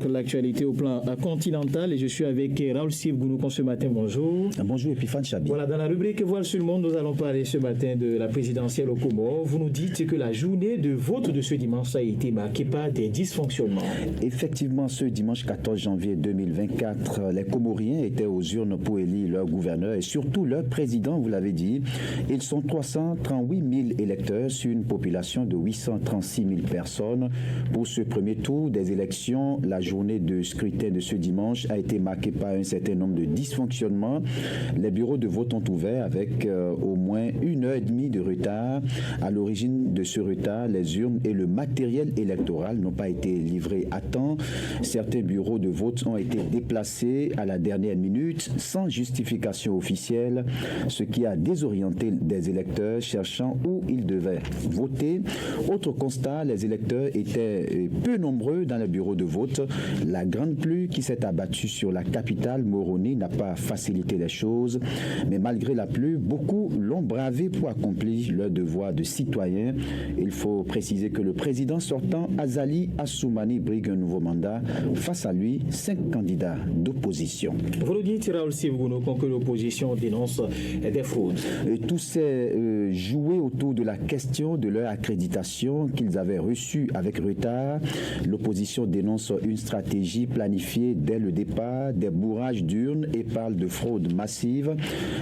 L'actualité au plan continental et je suis avec Raoul Steve Gounoucon ce matin. Bonjour. Bonjour Epiphane Chabi. Voilà, dans la rubrique Voile sur le monde, nous allons parler ce matin de la présidentielle au Comores. Vous nous dites que la journée de vote de ce dimanche a été marquée par des dysfonctionnements. Effectivement, ce dimanche 14 janvier 2024, les Comoriens étaient aux urnes pour élire leur gouverneur et surtout leur président, vous l'avez dit. Ils sont 338 000 électeurs sur une population de 836 000 personnes. Pour ce premier tour des élections, la journée de scrutin de ce dimanche a été marquée par un certain nombre de dysfonctionnements. Les bureaux de vote ont ouvert avec au moins 1h30 de retard. À l'origine de ce retard, les urnes et le matériel électoral n'ont pas été livrés à temps. Certains bureaux de vote ont été déplacés à la dernière minute sans justification officielle, ce qui a désorienté des électeurs cherchant où ils devaient voter. Autre constat, les électeurs étaient peu nombreux dans les bureaux de vote. La grande pluie qui s'est abattue sur la capitale, Moroni, n'a pas facilité les choses. Mais malgré la pluie, beaucoup l'ont bravé pour accomplir leur devoir de citoyen. Il faut préciser que le président sortant, Azali Assoumani, brigue un nouveau mandat. Face à lui, 5 candidats d'opposition. Vous nous dites, Raoul Steve Gounoucon, que l'opposition dénonce des fraudes. Tout s'est joué autour de la question de leur accréditation qu'ils avaient reçue avec retard. L'opposition dénonce une stratégie planifiée dès le départ, des bourrages d'urnes et parle de fraude massive.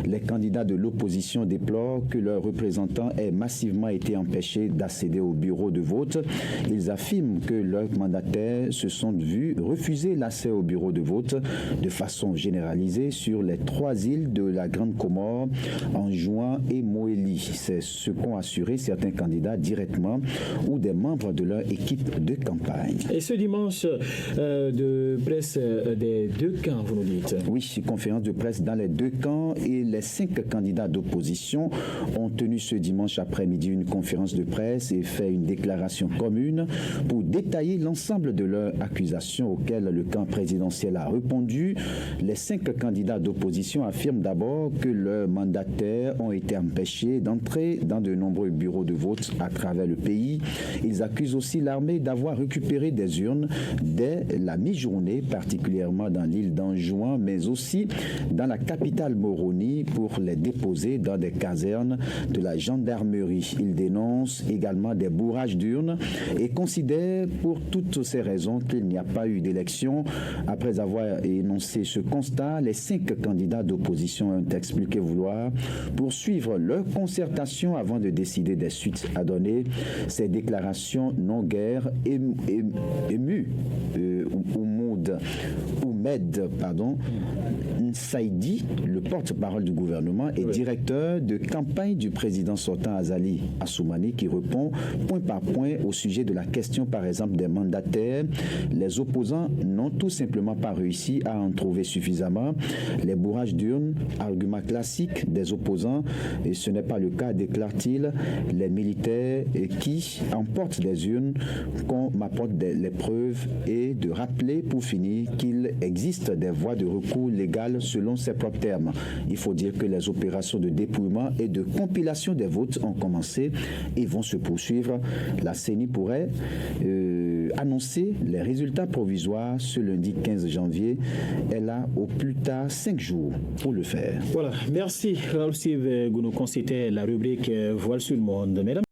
Les candidats de l'opposition déplorent que leurs représentants aient massivement été empêchés d'accéder au bureau de vote. Ils affirment que leurs mandataires se sont vus refuser l'accès au bureau de vote de façon généralisée sur les 3 îles de la Grande Comore, Anjouan et Moélie. C'est ce qu'ont assuré certains candidats directement ou des membres de leur équipe de campagne. Et ce dimanche, de presse des deux camps, vous nous dites. Oui, conférence de presse dans les deux camps et les 5 candidats d'opposition ont tenu ce dimanche après-midi une conférence de presse et fait une déclaration commune pour détailler l'ensemble de leurs accusations auxquelles le camp présidentiel a répondu. Les 5 candidats d'opposition affirment d'abord que leurs mandataires ont été empêchés d'entrer dans de nombreux bureaux de vote à travers le pays. Ils accusent aussi l'armée d'avoir récupéré des urnes dès la mi-journée, particulièrement dans l'île d'Anjouan, mais aussi dans la capitale Moroni pour les déposer dans des casernes de la gendarmerie. Ils dénoncent également des bourrages d'urnes et considèrent pour toutes ces raisons qu'il n'y a pas eu d'élection. Après avoir énoncé ce constat, les 5 candidats d'opposition ont expliqué vouloir poursuivre leur concertation avant de décider des suites à donner. Ces déclarations n'ont guère ému Oumed Nsaidi, le porte-parole du gouvernement et directeur de campagne du président sortant Azali Assoumani, qui répond point par point au sujet de la question, par exemple, des mandataires. Les opposants n'ont tout simplement pas réussi à en trouver suffisamment. Les bourrages d'urnes, argument classique des opposants, et ce n'est pas le cas, déclare-t-il. Les militaires qui emportent des urnes, qu'on m'apporte les preuves et de rappeler pour finir qu'il existe des voies de recours légales selon ses propres termes. Il faut dire que les opérations de dépouillement et de compilation des votes ont commencé et vont se poursuivre. La CENI pourrait annoncer les résultats provisoires ce lundi 15 janvier. Elle a au plus tard 5 jours pour le faire. Voilà, merci Raoul Steve Gounoucon, c'était la rubrique Voile sur le monde. Mesdames